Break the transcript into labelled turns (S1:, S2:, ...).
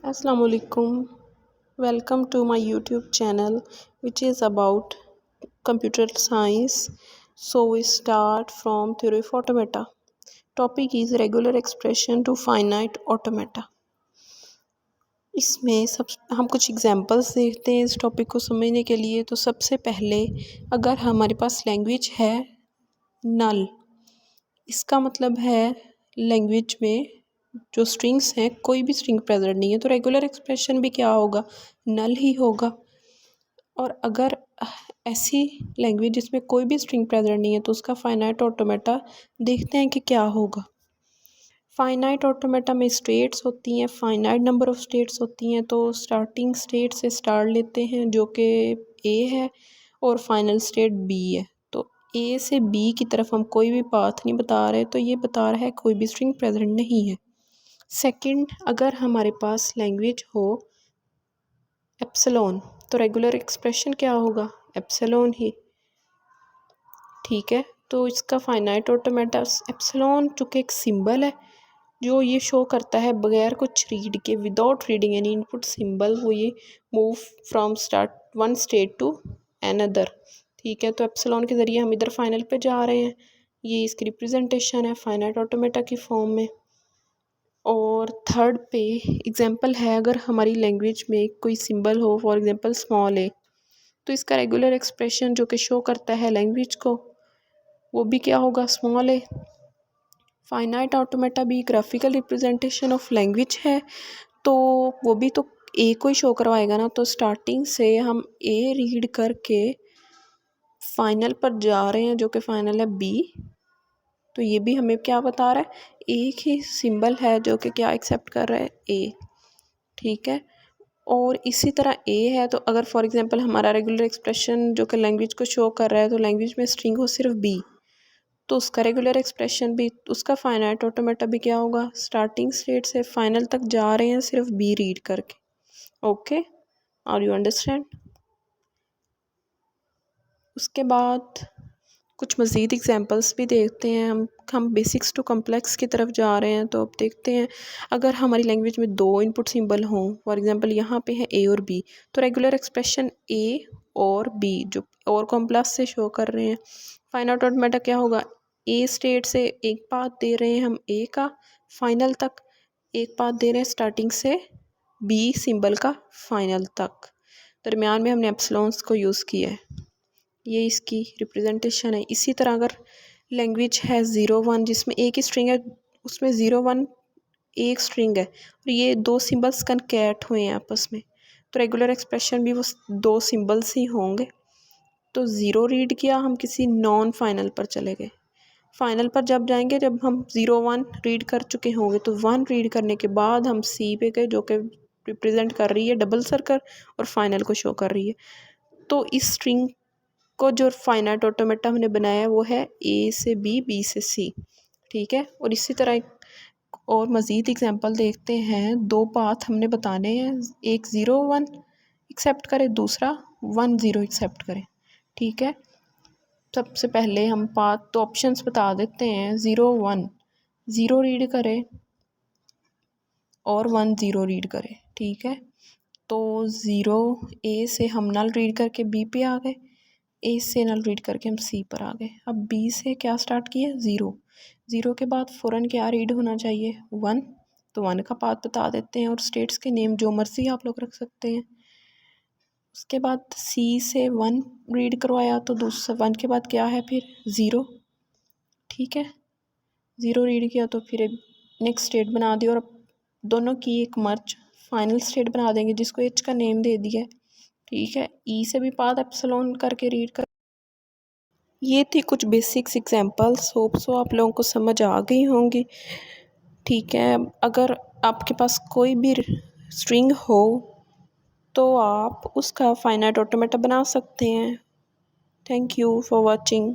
S1: Assalamualaikum. Welcome to my YouTube channel, which is about computer science. So we start from theory of automata. Topic is regular expression to finite automata. इसमें सब हम कुछ examples देखते हैं इस topic को समझने के लिए। तो सबसे पहले अगर हमारे पास लैंग्वेज है नल, इसका मतलब है लैंग्वेज में जो स्ट्रिंग्स हैं कोई भी स्ट्रिंग प्रेजेंट नहीं है, तो रेगुलर एक्सप्रेशन भी क्या होगा, नल ही होगा। और अगर ऐसी लैंग्वेज जिसमें कोई भी स्ट्रिंग प्रेजेंट नहीं है तो उसका फाइनाइट ऑटोमेटा देखते हैं कि क्या होगा। फाइनाइट ऑटोमेटा में स्टेट्स होती हैं, फाइनाइट नंबर ऑफ स्टेट्स होती हैं। तो स्टार्टिंग स्टेट से स्टार्ट लेते हैं जो कि ए है और फाइनल स्टेट बी है। तो ए से बी की तरफ हम कोई भी पाथ नहीं बता रहे, तो ये बता रहा है कोई भी स्ट्रिंग प्रेजेंट नहीं है। सेकंड, अगर हमारे पास लैंग्वेज हो एप्सिलॉन, तो रेगुलर एक्सप्रेशन क्या होगा, एप्सिलॉन ही। ठीक है, तो इसका फाइनाइट ऑटोमेटा एप्सिलॉन चूँकि एक सिंबल है जो ये शो करता है बगैर कुछ रीड के, without reading any input symbol, वो ये move from start one state to another. ठीक है, तो एप्सिलॉन के ज़रिए हम इधर फाइनल पे जा रहे हैं। ये इसकी रिप्रेजेंटेशन है फाइनाइट ऑटोमेटा की फॉर्म में। और थर्ड पे एग्जांपल है, अगर हमारी लैंग्वेज में कोई सिंबल हो, फॉर एग्जांपल स्मॉल ए, तो इसका रेगुलर एक्सप्रेशन जो कि शो करता है लैंग्वेज को, वो भी क्या होगा, स्मॉल ए। फाइनाइट ऑटोमेटा भी ग्राफिकल रिप्रेजेंटेशन ऑफ लैंग्वेज है, तो वो भी तो ए को ही शो करवाएगा ना। तो स्टार्टिंग से हम ए रीड करके फाइनल पर जा रहे हैं जो कि फाइनल है बी। तो ये भी हमें क्या बता रहा है, एक ही सिंबल है जो कि क्या एक्सेप्ट कर रहा है, ए। ठीक है, और इसी तरह ए है, तो अगर फॉर एग्जांपल हमारा रेगुलर एक्सप्रेशन जो कि लैंग्वेज को शो कर रहा है, तो लैंग्वेज में स्ट्रिंग हो सिर्फ बी, तो उसका रेगुलर एक्सप्रेशन भी, उसका फाइनाइट ऑटोमेटा भी क्या होगा, स्टार्टिंग स्टेट से फाइनल तक जा रहे हैं सिर्फ बी रीड करके। Okay, are you understand. उसके बाद कुछ मज़ीद एग्जांपल्स भी देखते हैं। हम बेसिक्स टू कम्प्लेक्स की तरफ जा रहे हैं। तो अब देखते हैं, अगर हमारी लैंग्वेज में दो इनपुट सिंबल हों, फॉर एग्जांपल यहाँ पे है ए और बी, तो रेगुलर एक्सप्रेशन ए और बी जो और कॉम्प्लेक्स से शो कर रहे हैं। फाइनाइट ऑटोमेटा क्या होगा, ए स्टेट से एक पाथ दे रहे हैं हम ए का, फाइनल तक एक पाथ दे रहे हैं स्टार्टिंग से बी सिंबल का फाइनल तक, दरमियान में हमने एप्सिलॉन्स को यूज़ किया है। ये इसकी रिप्रेजेंटेशन है। इसी तरह अगर लैंग्वेज है 0 1 जिसमें एक ही स्ट्रिंग है, उसमें 0 1 एक स्ट्रिंग है और ये दो सिंबल्स कनकैट हुए हैं आपस में, तो रेगुलर एक्सप्रेशन भी वो दो सिंबल्स ही होंगे। तो ज़ीरो रीड किया, हम किसी नॉन फाइनल पर चले गए। फाइनल पर जब जाएंगे, जब हम 0 1 रीड कर चुके होंगे, तो 1 रीड करने के बाद हम सी पे गए जो कि रिप्रेजेंट कर रही है डबल सर्कल और फाइनल को शो कर रही है। तो इस स्ट्रिंग को जो फाइनाइट ऑटोमेटा हमने बनाया है वो है ए से बी, बी से सी। ठीक है, और इसी तरह एक और मज़ीद एग्जांपल देखते हैं। दो पाथ हमने बताने हैं, एक 0 1 एक्सेप्ट करे, दूसरा 1 0 एक्सेप्ट करे। ठीक है, सबसे पहले हम पाथ तो ऑप्शंस बता देते हैं। 0 1 0 रीड करे और 1 0 रीड करे। ठीक है, तो 0 ए से हम नल रीड करके बी पे आ गए, ए से नल रीड करके हम सी पर आ गए। अब बी से क्या स्टार्ट किया, 0 0 के बाद फ़ौरन क्या रीड होना चाहिए, 1, तो 1 का पाथ बता देते हैं और स्टेट्स के नेम जो मर्ज़ी आप लोग रख सकते हैं। उसके बाद सी से 1 रीड करवाया, तो दूसरा 1 के बाद क्या है फिर 0। ठीक है, 0 रीड किया तो फिर नेक्स्ट स्टेट बना दी और दोनों की एक मर्ज फाइनल स्टेट बना देंगे जिसको एच का नेम दे दिया है। ठीक है, ई से भी पाथ एप्सिलॉन करके रीड कर। ये थी कुछ बेसिक्स एग्जांपल्स, होप सो आप लोगों को समझ आ गई होंगी। ठीक है, अगर आपके पास कोई भी स्ट्रिंग हो तो आप उसका फाइनाइट ऑटोमेटा बना सकते हैं। Thank you for watching.